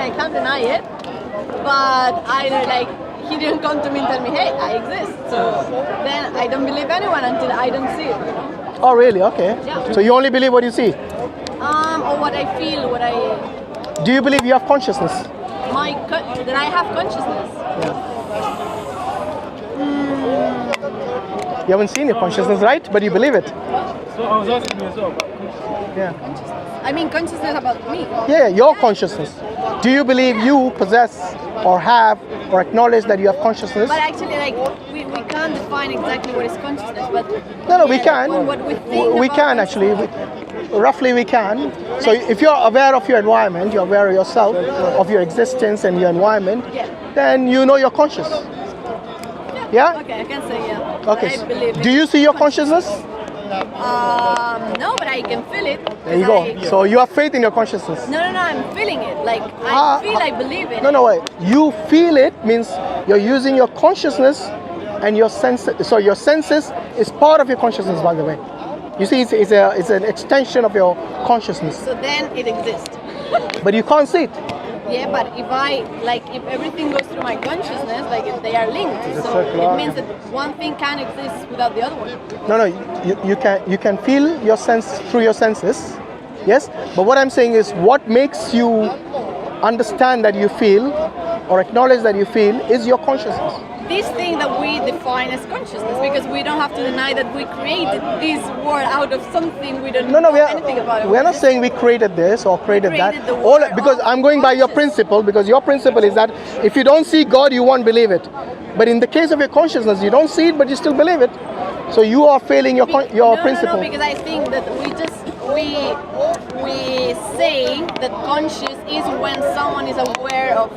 I can't deny it. But he didn't come to me and tell me, hey, I exist. So then I don't believe anyone until I don't see it. Oh, really? Okay. Yeah. So you only believe what you see? Or what I feel, what I... Do you believe you have consciousness? That I have consciousness? Yeah. You haven't seen your consciousness, right? But you believe it. So I was asking you as well about consciousness. Yeah. I mean consciousness about me. Yeah, your consciousness. Do you believe you possess or have or acknowledge that you have consciousness? But actually, we can't define exactly what is consciousness, but... No, we can. What we think we about can actually. Roughly we can. So if you're aware of your environment, you're aware of yourself, of your existence and your environment, then you know you're conscious. Yeah? Okay, I can say yeah. Okay. I believe Do you see your consciousness? No, but I can feel it. There you go. So you have faith in your consciousness. No, I'm feeling it. I believe it. No, wait. You feel it means you're using your consciousness and your senses. So your senses is part of your consciousness, by the way. You see, it's an extension of your consciousness. So then it exists. But you can't see it. Yeah, but if everything goes through my consciousness, if they are linked, so it means that one thing can't exist without the other one. No, you can feel your sense through your senses, yes. But what I'm saying is, what makes you understand that you feel or acknowledge that you feel is your consciousness. This thing that we define as consciousness, because we don't have to deny that we created this world out of something we don't know anything about it. We're not saying we created this or created that. Because I'm going by your principle, because your principle is that if you don't see God, you won't believe it. But in the case of your consciousness, you don't see it, but you still believe it. So you are failing your principle. No, because I think that we say that conscious is when someone is aware of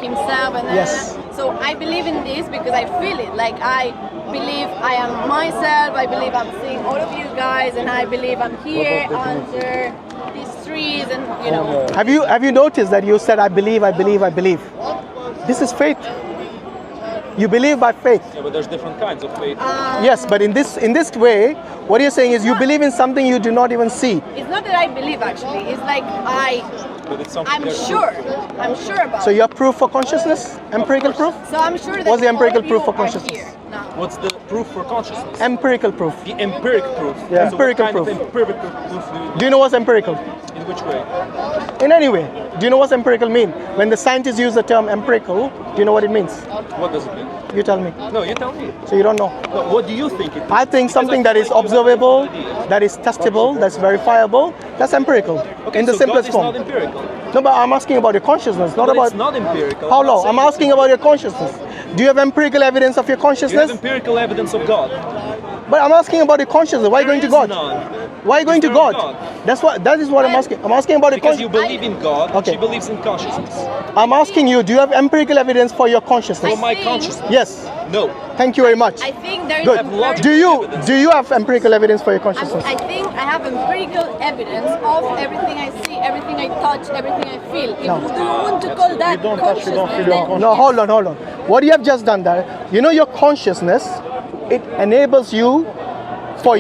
himself and yes. So I believe in this because I feel it. I believe I am myself. I believe I'm seeing all of you guys, and I believe I'm here under these trees, and you know. Have you noticed that you said I believe? This is faith. You believe by faith. Yeah, but there's different kinds of faith. Yes, but in this way, what you're saying is you believe in something you do not even see. It's not that I believe actually. It's But it's something I'm sure about. So you have proof for consciousness? Empirical proof? So I'm sure that what's the empirical all of proof you for consciousness? are here now. What's the proof for consciousness? Empirical proof. The empirical proof. Yeah. So Empirical what kind proof. of empirical proof Do you know what's empirical? In which way? In any way. Do you know what's empirical mean? When the scientists use the term empirical, do you know what it means? What does it mean? You tell me. No, you tell me. So you don't know? No, what do you think it is? I think something that is observable, that is testable, that's verifiable, that's empirical. Okay, in the so simplest God is form. not empirical. No, but I'm asking about your consciousness, not But about... it's not empirical. Paulo, I'm asking about your consciousness. Do you have empirical evidence of your You have consciousness? empirical evidence of God. But I'm asking about your consciousness. Why are you going to God? Why are you going to God? That is what I'm asking. I'm asking about your Because you consciousness. believe in God, Okay. she believes in consciousness. I'm asking you, do you have empirical evidence for your consciousness? For my consciousness? Yes. No. Thank you very much. I think there is Good. a very- Do you have empirical evidence for your consciousness? I think I have empirical evidence of everything I see, everything I touch, everything I feel. If No. you don't want to call that consciousness, then No, hold on. What you have just done there, you know your consciousness, it enables you for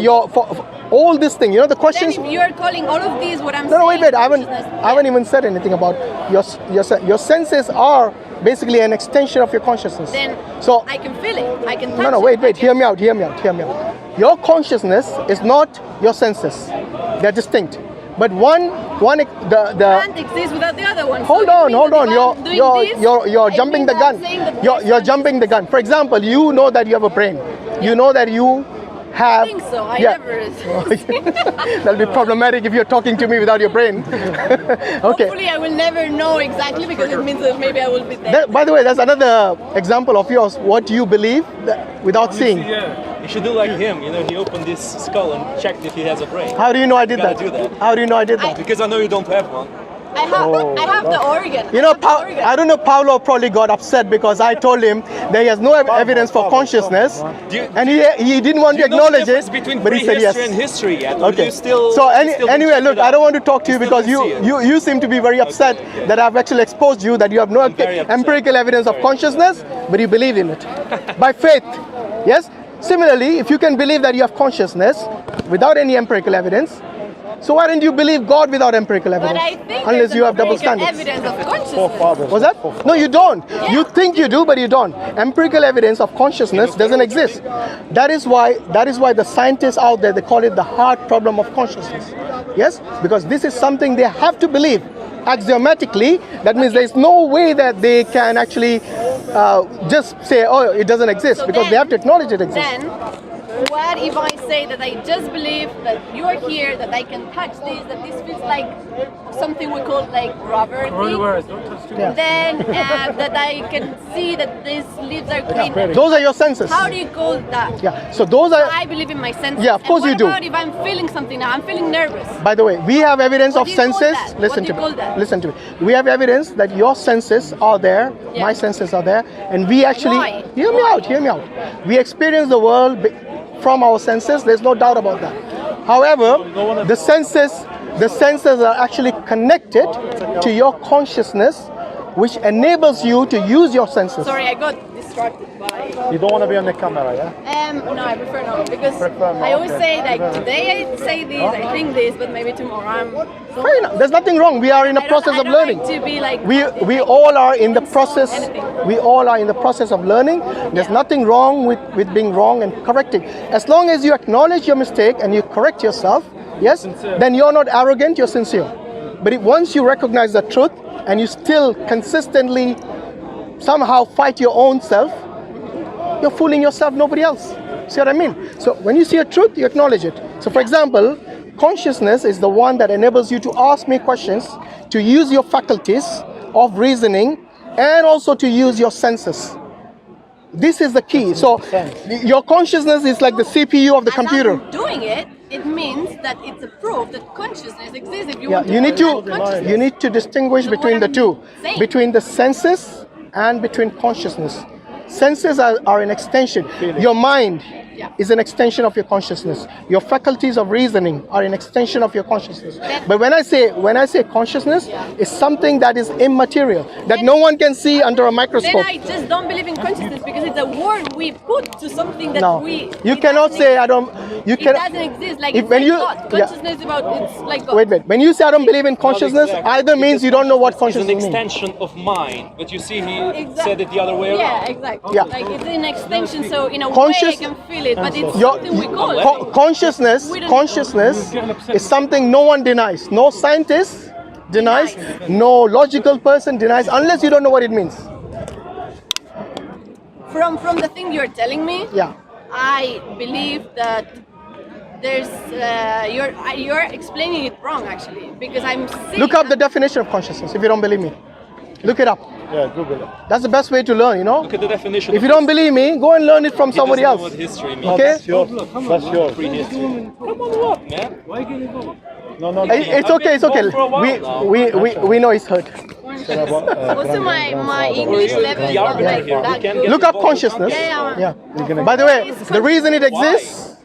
all this thing. You know the then questions. if you are calling all of these what I'm No, saying, wait. I consciousness, haven't even said anything about your senses are basically an extension of your consciousness. then So I can feel it. I can touch no, it. wait. Hear me out. Your consciousness is not your senses. They're distinct. But one the Can't exist without the other one. Hold So it on. means that if I'm doing this, You're it jumping means the gun. I'm saying that You're this one jumping is- the gun. For example, you know that you have a brain. You know that you have. I think so. I Yeah. never. That'll be problematic if you're talking to me without your brain. Okay. Hopefully, I will never know exactly because it means that maybe I will be there. By the way, that's another example of yours. What you believe without seeing. Yeah. You should do like him. You know, he opened this skull and checked if he has a brain. How do you know I did You that? gotta do that. How do you know I did that? Because I know you don't have one. I have the organ. You know, I have the organ. I don't know, Paulo probably got upset because I told him that he has no evidence for consciousness, and he didn't want to You know the acknowledge difference it, between but he said yes. prehistory and history yet? Or Okay. you still, So you still anyway, check look, it out? I don't want to talk to you still because don't see it. you seem to be very upset Okay. that I've actually exposed you that you have no very upset. empirical evidence of Very consciousness, but you believe in it by faith. Yes. Similarly, if you can believe that you have consciousness without any empirical evidence, So why don't you believe God without empirical evidence? But I think Unless there's you have double empirical standards. evidence of consciousness. Was that? No, you don't. You think you do, but you don't. Empirical evidence of consciousness doesn't exist. That is why the scientists out there, they call it the hard problem of consciousness. Yes? Because this is something they have to believe axiomatically. That means there is no way that they can actually just say, oh, it doesn't exist, So because then- they have to acknowledge it exists. Then, what if I say that I just believe that you are here, that I can touch this, that this feels like something we call like rubber thing? Yeah. Then that I can see that these leaves are green. Those are your senses. How do you call that? Yeah. So those are. I believe in my senses. Yeah, of course and you do. What about if I'm feeling something now? I'm feeling nervous. By the way, we have evidence What of do you call senses. that? Listen What to do you me. call that? Listen to me. We have evidence that your senses are there, Yeah. my senses are there, and we actually Why? hear me out. Hear me out. We experience the world from our senses. There's no doubt about that. However, the senses are actually connected to your consciousness, which enables you to use your senses. Sorry, I got distracted by. You don't want to be on the camera, yeah? No, I prefer not, because Prefer not, I always okay. say like today I say this, I think this, but maybe tomorrow I'm. Fair enough. There's nothing wrong. We are in a process of learning. Like to be like We all are in the process. Anything. We all are in the process of learning. There's nothing wrong with being wrong and correcting. As long as you acknowledge your mistake and you correct yourself, yes, then you're not arrogant. You're sincere. But once you recognize the truth and you still consistently somehow fight your own self, you're fooling yourself, nobody else. See what I mean? So when you see a truth, you acknowledge it. So for example, consciousness is the one that enables you to ask me questions, to use your faculties of reasoning, and also to use your senses. This is the key. So your consciousness is like the CPU of the as computer. I'm doing it, it means that it's a proof that consciousness exists. If you Yeah, want to you need call that to consciousness. distinguish So between what the I'm two, saying- between the senses and between consciousness. Senses are an extension. Your mind Yeah. is an extension of your consciousness. Your faculties of reasoning are an extension of your consciousness. But when I say consciousness, it's something that is immaterial, that no one can see under a Then microscope. I just don't believe in consciousness because it's a word we put to something that No, you it cannot doesn't say I don't. You It can. doesn't exist. Like If it's when like you- God. yeah. Consciousness about it's like God. Wait. When you say I don't believe in consciousness, exactly. either means you don't know what It's an consciousness means. extension of mind, but you see he Exactly. said it the other way around. Yeah, exactly. Yeah. Like it's an extension, so in a Conscious- way I can feel it, but it's Your- something we call it. Consciousness We don't- is something no one denies. No scientist denies. No logical person denies, unless you don't know what it means. From the thing you're telling me, Yeah. I believe that there's you're explaining it wrong actually, because I'm seeing Look up the definition of consciousness if you don't believe me. Look it up. Yeah, Google it. That's the best way to learn, you know. Look at the definition. If you don't believe me, go and learn it from He somebody doesn't know else. what history means. No, Okay. that's yours. That's yours. Prehistory. Come on, what, man? No. It's okay. It's okay. For a while now. We know it's hurt. also my English level is The not arbiter like here. that We can good. get Look up involved. consciousness. Yeah. Yeah. By the way, the reason it exists.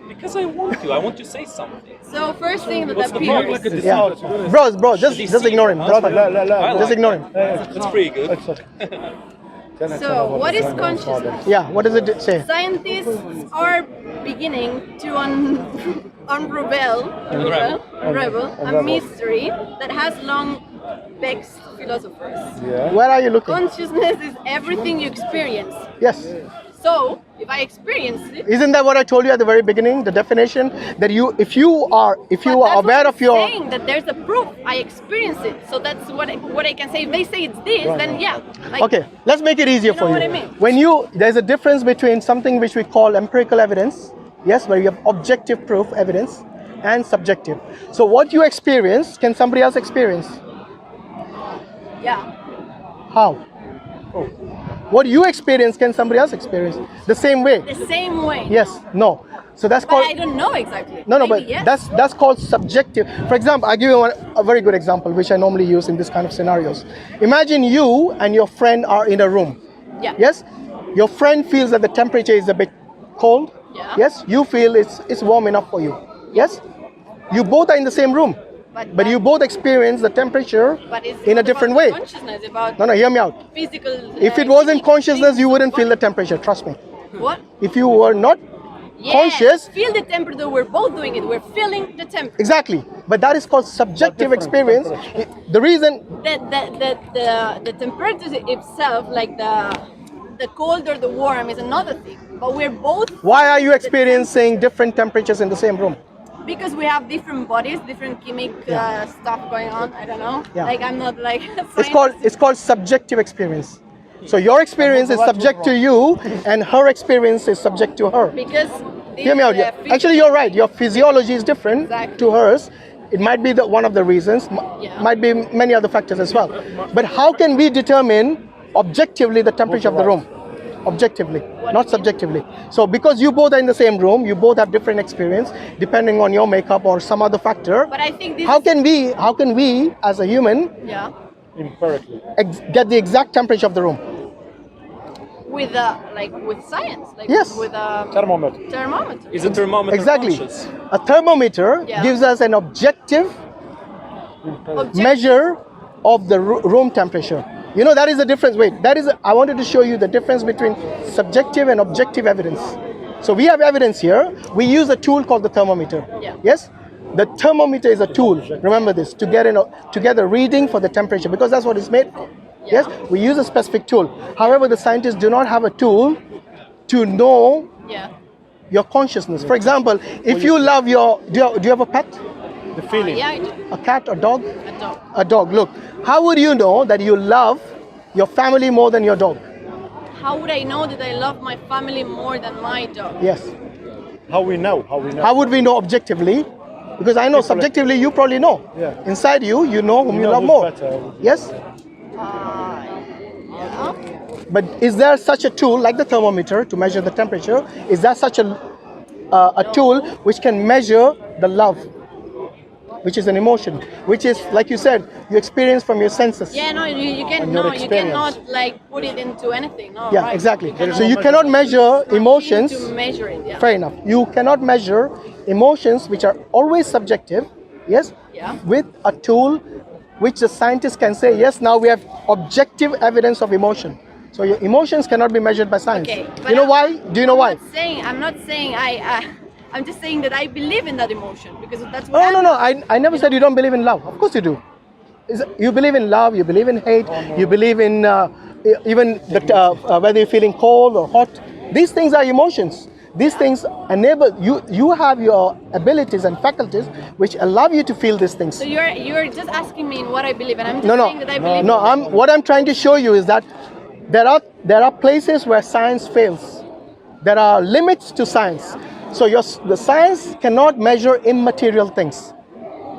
Because I want to. I want to say something. So first thing that What's the appears. problem? Yeah. Bro, just ignore him. That's fine. I Just like ignore it. him. That's pretty good. So what is consciousness? Yeah. What does it say? Scientists are beginning to unravel a mystery that has long vexed philosophers. Where are you looking? Consciousness is everything you experience. Yes. So if I experience it, Isn't that what I told you at the very beginning? The definition that if you are but that's aware what of I'm your saying, that there's a proof. I experience it. So that's what I can say. If they say it's this, then yeah. Like, Okay, let's make it easier You for know you. what I mean? There's a difference between something which we call empirical evidence, yes, where you have objective proof evidence, and subjective. So what you experience, can somebody else experience? Yeah. How? What you experience, can somebody else experience? The same way? The same way. Yes, no. So that's But called... I don't know exactly. No, Maybe but yes. that's called subjective. For example, I give you a very good example, which I normally use in this kind of scenarios. Imagine you and your friend are in a room. Yeah. Yes? Your friend feels that the temperature is a bit cold. Yeah. Yes? You feel it's warm enough for you. Yes? You both are in the same room. But you both experience the temperature But it's in a not different about way. Consciousness, about No, hear me out. physical. If it wasn't consciousness, you wouldn't feel the temperature, trust me. What? If you were not conscious. Feel the temperature. We're both doing it. We're feeling the temperature. Exactly. But that is called subjective experience. The reason The temperature itself, like the cold or the warm, is another thing. But we're both. why are you experiencing different temperatures in the same room? Because we have different bodies, different chemic stuff going on. I don't know. Yeah. Like I'm not like. A It's called subjective experience. So your experience is subject to you, and her experience is subject to her. Because. Hear me out. Actually, you're right. Your physiology is different to hers. It might be one of the reasons. Might be many other factors as well. But how can we determine objectively the temperature of the room? Objectively, not subjectively. So because you both are in the same room, you both have different experience depending on your makeup or some other factor. But I think this. How can we as a human empirically get the exact temperature of the room? With with science, like Yes. with thermometer. thermometer. Is a thermometer Exactly. conscious? A thermometer gives us an objective measure of the room temperature. You know, that is the difference. Wait, I wanted to show you the difference between subjective and objective evidence. So we have evidence here. We use a tool called the thermometer. Yeah. Yes? The thermometer is a tool. Remember this, to get a reading for the temperature, because that's what it's made for. Yes? We use a specific tool. However, the scientists do not have a tool to know your consciousness. For example, if you love do you have a pet? The feeling. Yeah, I do. A cat or dog? A dog. A dog. Look, how would you know that you love your family more than your dog? How would I know that I love my family more than my dog? Yes. How we know? How would we know objectively? Because I know subjectively you probably know. Yeah. Inside you know whom you love who's more. better. Yes? Yeah. But is there such a tool like the thermometer to measure the temperature? Is there such a tool which can measure the love, which is an emotion, which is, like you said, you experience from your senses? Yeah, no, you can your no, you experience. cannot like put it into anything. No, Yeah, right. exactly. cannot- So you cannot measure emotions. To measure it, yeah. Fair enough. You cannot measure emotions, which are always subjective, yes, Yeah. with a tool which the scientists can say, yes, now we have objective evidence of emotion. So your emotions cannot be measured by science. Okay, but You know why? Do you know why? I'm not saying I'm just saying that I believe in that emotion because that's what. No. I never said you don't believe in love. Of course you do. You believe in love. You believe in hate. You believe in even whether you're feeling cold or hot. These things are emotions. These things enable you. You have your abilities and faculties which allow you to feel these things. So you're just asking me in what I believe, and I'm just saying that I believe. No. What I'm trying to show you is that there are places where science fails. There are limits to science. So the science cannot measure immaterial things.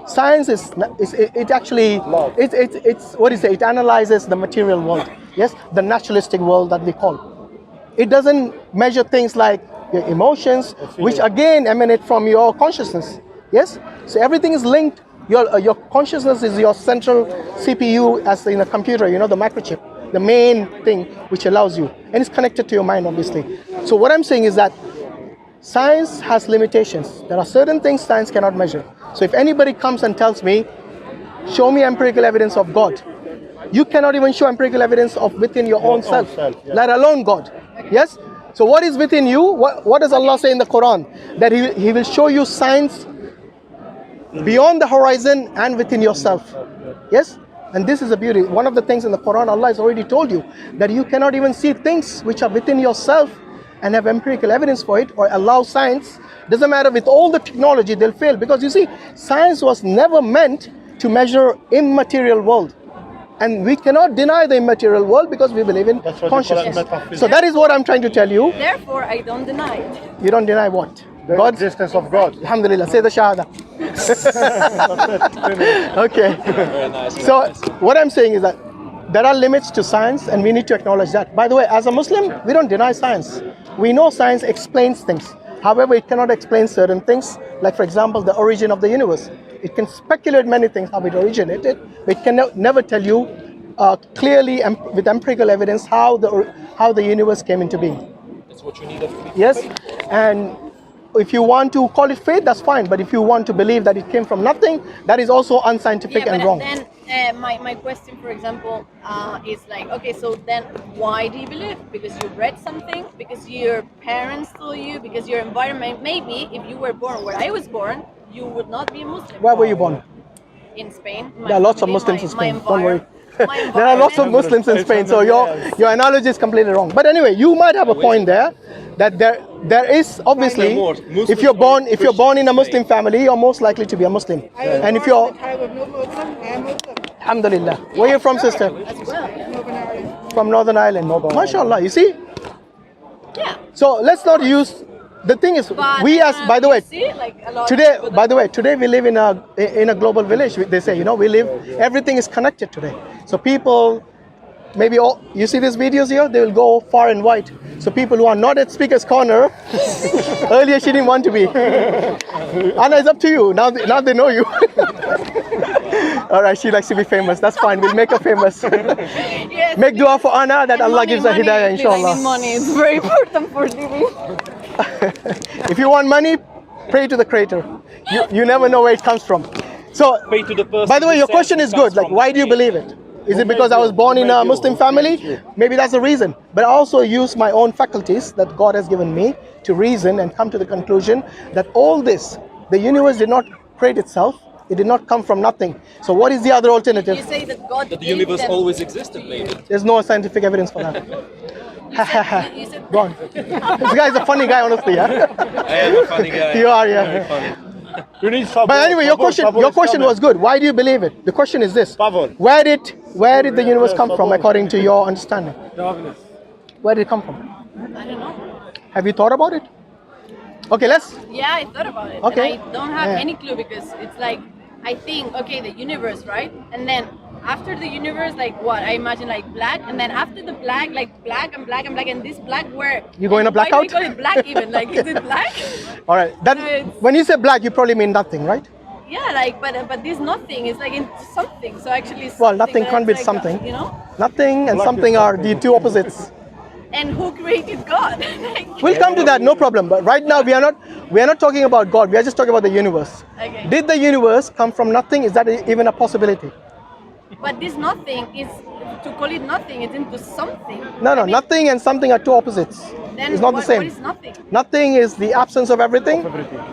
Science it actually it's what do you say? It analyzes the material world. Yes, the naturalistic world that we call. It doesn't measure things like your emotions, which again emanate from your consciousness. Yes, so everything is linked. Your consciousness is your central CPU as in a computer. You know, the microchip, the main thing which allows you, and it's connected to your mind, obviously. So what I'm saying is that science has limitations. There are certain things science cannot measure. So if anybody comes and tells me, show me empirical evidence of God, you cannot even show empirical evidence of within your own self, let alone God. Yes? So what is within you? What does Allah say in the Quran? That He will show you signs beyond the horizon and within yourself. Yes? And this is the beauty. One of the things in the Quran, Allah has already told you that you cannot even see things which are within yourself and have empirical evidence for it, or allow science. Doesn't matter, with all the technology, they'll fail. Because you see, science was never meant to measure immaterial world. And we cannot deny the immaterial world because we believe in consciousness. So that is what I'm trying to tell you. Therefore, I don't deny it. You don't deny what? The existence of God. Alhamdulillah, say the Shahada. Okay. Very nice. So what I'm saying is that there are limits to science and we need to acknowledge that. By the way, as a Muslim, we don't deny science. We know science explains things. However, it cannot explain certain things, like for example, the origin of the universe. It can speculate many things how it originated, but it can never tell you clearly with empirical evidence how the universe came into being. That's what you need of faith. Yes, and if you want to call it faith, that's fine. But if you want to believe that it came from nothing, that is also unscientific and wrong. Then My question, for example, is like, okay, so then why do you believe? Because you read something, because your parents told you, because your environment. Maybe if you were born where I was born, you would not be a Muslim. Where were you born? In Spain. There are lots of Muslims in Spain. Don't worry. There are lots of Muslims in Spain, so your analogy is completely wrong. But anyway, you might have a point there, that there is obviously, if you're born in a Muslim family, you're most likely to be a Muslim. And if you're, alhamdulillah, where are you from, sister? From Northern Ireland. MashaAllah, you see? Yeah. So let's not use. The thing is, But, we as, by the way, see, like, a lot today, of people by the way, today we live in a global village. They say, we live, everything is connected today. So people, maybe all, you see these videos here, they will go far and wide. So people who are not at Speaker's Corner, earlier she didn't want to be. Anna, it's up to you. Now they know you. All right, she likes to be famous. That's fine. We'll make her famous. Yes. Make dua for Anna that Allah gives her hidayah, Please, inshallah. I need money. It's very important for living. If you want money, pray to the Creator. You never know where it comes from. So, Pay to the person by the way, who your says question it is comes good. Like, from why do you the believe it? Is it because I was born in a Muslim family? Maybe that's the reason. But I also use my own faculties that God has given me to reason and come to the conclusion that all this, the universe did not create itself. It did not come from nothing. So what is the other alternative? You say that God That the gave universe them- always existed, maybe. There's no scientific evidence for that. You said Go on. This guy is a funny guy, honestly. Yeah? I am a funny guy. You are, yeah. Very funny. You need favor, But anyway, your question was good. Why do you believe it? The question is this: Favor. Where did the universe come from, according to your understanding? Where did it come from? I don't know. Have you thought about it? Okay, let's. Yeah, I thought about it. Okay. And I don't have Yeah. any clue because it's like, I think, okay, the universe, right? And then after the universe, like what? I imagine like black, and then after the black, like black and black and black, and this black where? You go in a Why do blackout? we call it black even? Like, is it black? All right. That It's- when you say black, you probably mean nothing, right? Yeah, like, but this nothing is like into something. So actually, Well, nothing but can't it's be like, something. You know? Nothing and something are the two opposites. And who created God? Like, We'll come to that, no problem. But right now, we are not talking about God. We are just talking about the universe. Okay. Did the universe come from nothing? Is that even a possibility? But this nothing is, to call it nothing, it's into something. No, I mean, nothing and something are two opposites. Then It's not what, the same. What is nothing? Nothing is the absence of everything.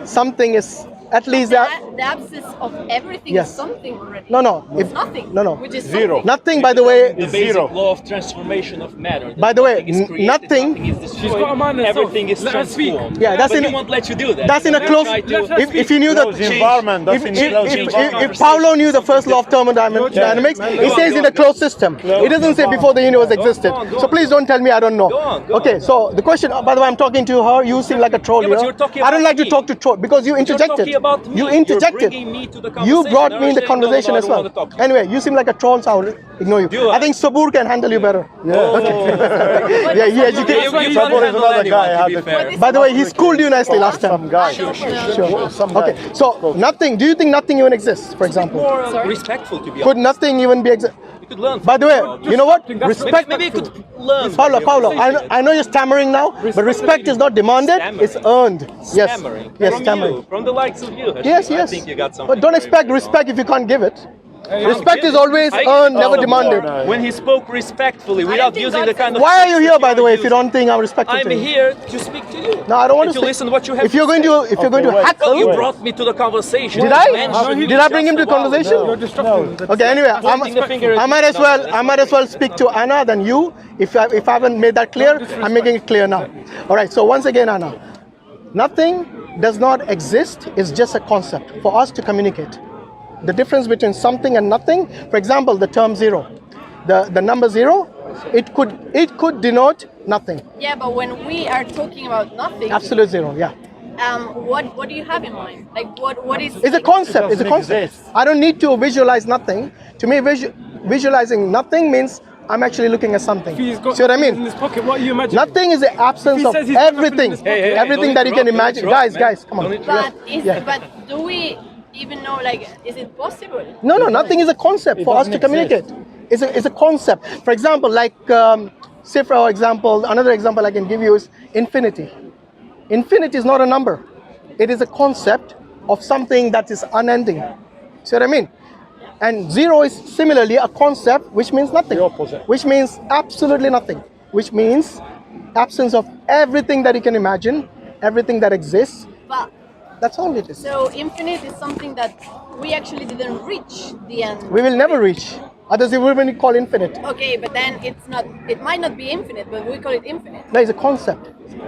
Something is at least that. The absence of everything Yes. is something already. No. It's nothing. No. Which is Zero. something. Nothing, by the way. The basic Zero. law of transformation of matter. By the way, Nothing is created, nothing- nothing is destroyed, She's got a mind herself. everything is Let her speak. transformed. Yeah, that's but in he a- won't let you do that. That's in a They close. try to- If you knew Close that. environment. That's in close environment. If Paulo knew the first law of thermodynamics, it says in a closed system. It doesn't say before the universe existed. go on. So please don't tell me I don't know. Go on. Okay, so the question, by the way, I'm talking to her. You seem like a troll Yeah, but here. you're talking I don't about like to me. talk to troll because you You're interjected. talking about me. You You're interjected. bringing me to the You conversation. brought Now me in the you're saying, no, conversation I as don't well. want to talk to you. Anyway, you seem like a troll, so I'll ignore you. Do I I? think Sabur can handle you better. Oh. Yeah, he educates. You Sabur can't is handle another guy, anyone, I to be had fair. to- By the way, he schooled you nicely last time. Some guy. Sure. Some guy. Okay, so nothing. Do you think nothing even exists, for example? More respectful, to be Could honest. nothing even be You could learn. By the way, you know what? Maybe- Respect. Maybe you could learn. Paulo, from your I know you're stammering now, but respect is not demanded, it's earned. Yes. Stammering. Yes, From stammering. you, from the likes of you. Yes, I yes. think you got something. But don't very, expect very respect if you can't give it. Respect is I- always I- earned, never Oh, demanded. no. When he spoke respectfully, without think using the that's- kind of. Why are you words here, that by the way, if you using? don't think I'm respectful I'm to you? here to speak to you. No, I don't want and to to say- listen to what you have If you're going to, if you're going to wait. Well, you heckle, brought me to the conversation. did You I? mentioned Did I bring him to just a while conversation? ago. You're disrupting. That's- Okay, anyway, Pointing the finger at I might me. as No, well, that's I might as well speak to Anna than you. If I haven't made that clear, I'm making it clear now. All right. So once again, Anna, nothing does not exist. It's just a concept for us to communicate. The difference between something and nothing. For example, the term zero, the number zero, it could denote nothing. Yeah, but when we are talking about nothing, Absolute zero. Yeah. what do you have in mind? Like what is? It's a concept. It's a doesn't concept. exist. I don't need to visualize nothing. To me, visualizing nothing means I'm actually looking at something. He's got See what I in mean? his pocket. What are you imagining? Nothing is the absence He of says he's got nothing in everything. his pocket. Everything that you can imagine. Guys, come on. But do we even know? Like, is it possible? No, nothing is a concept for us to doesn't communicate. It's a concept. For example, like, say for example, another example I can give you is infinity. Infinity is not a number. It is a concept of something that is unending. See what I mean? And zero is similarly a concept which means nothing. The opposite. Which means absolutely nothing. Which means absence of everything that you can imagine, everything that exists. But That's all it is. so infinite is something that we actually didn't reach the end. We will never reach. Others we will call infinite. Okay, but then it's not. It might not be infinite, but we call it infinite. No, it's a concept.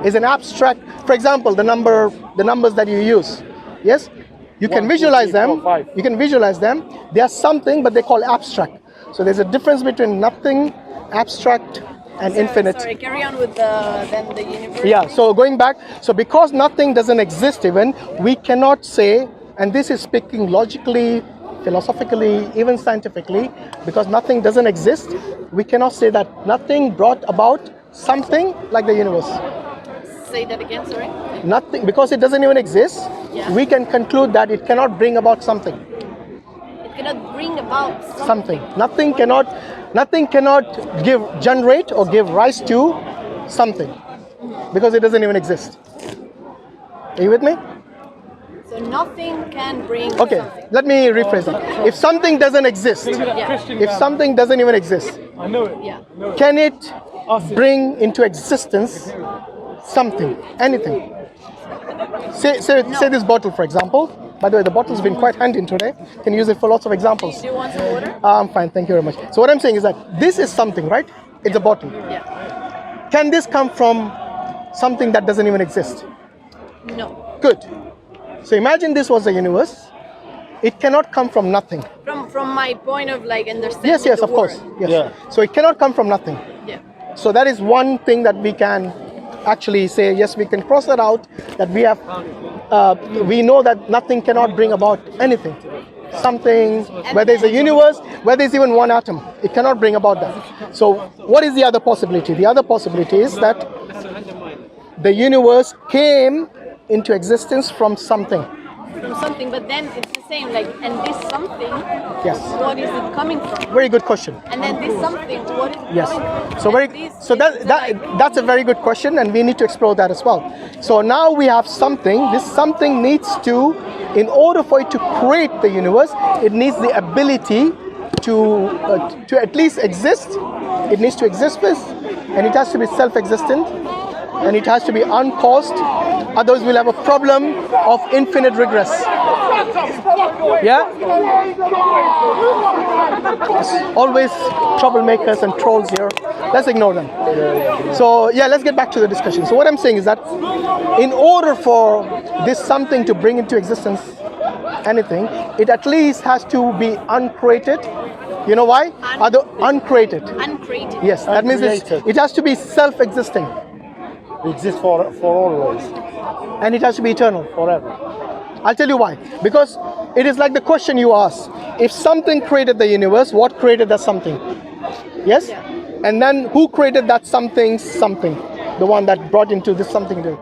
It's an abstract. For example, the numbers that you use. Yes, you can 1, 2, visualize 3, 4, them. 5. You can visualize them. They are something, but they call abstract. So there's a difference between nothing, abstract, and So, infinite. Sorry, carry on with the universe. Yeah, so going back, so because nothing doesn't exist even, we cannot say, and this is speaking logically, philosophically, even scientifically, because nothing doesn't exist, we cannot say that nothing brought about something like the universe. Say that again. Sorry. Nothing, because it doesn't even exist, Yeah. we can conclude that it cannot bring about something. It cannot bring about Something. Nothing cannot generate or give rise to something, because it doesn't even exist. Are you with me? So nothing can bring. Okay, something. let me rephrase that. If something doesn't exist, Yeah. if something doesn't even exist, I know it. Yeah. can it bring into existence something, anything? Say this bottle, for example. By the way, the bottle's been quite handy today. Can use it for lots of examples. Do you want some water? I'm fine, thank you very much. So what I'm saying is that this is something, right? It's a bottle. Yeah. Can this come from something that doesn't even exist? No. Good. So imagine this was the universe. It cannot come from nothing. From my point of like understanding. Yes, the of course. word. Yes. Yeah. So it cannot come from nothing. Yeah. So that is one thing that we can actually say, yes, we can cross that out, that we have, we know that nothing cannot bring about anything. Something, whether it's a universe, whether it's even one atom, it cannot bring about that. So what is the other possibility? The other possibility is that the universe came into existence from something. From something, but then it's the same. Like, and this something. Yes. What is it coming from? Very good question. And then this something. What is it Yes. coming from? So And very. this So is like- that's a very good question, and we need to explore that as well. So now we have something. This something needs to, in order for it to create the universe, it needs the ability to at least exist. It needs to exist first, and it has to be self-existent, and it has to be uncaused. Otherwise, we'll have a problem of infinite regress. Yeah? There's always troublemakers and trolls here. Let's ignore them. So, yeah, let's get back to the discussion. So what I'm saying is that in order for this something to bring into existence anything, it at least has to be uncreated. You know why? Uncreated. uncreated. Yes, that means Uncreated. it has to be self-existing, It exists for always, and it has to be eternal. forever. I'll tell you why. Because it is like the question you asked. If something created the universe, what created that something? Yes? Yeah. And then who created that something? The one that brought into this something.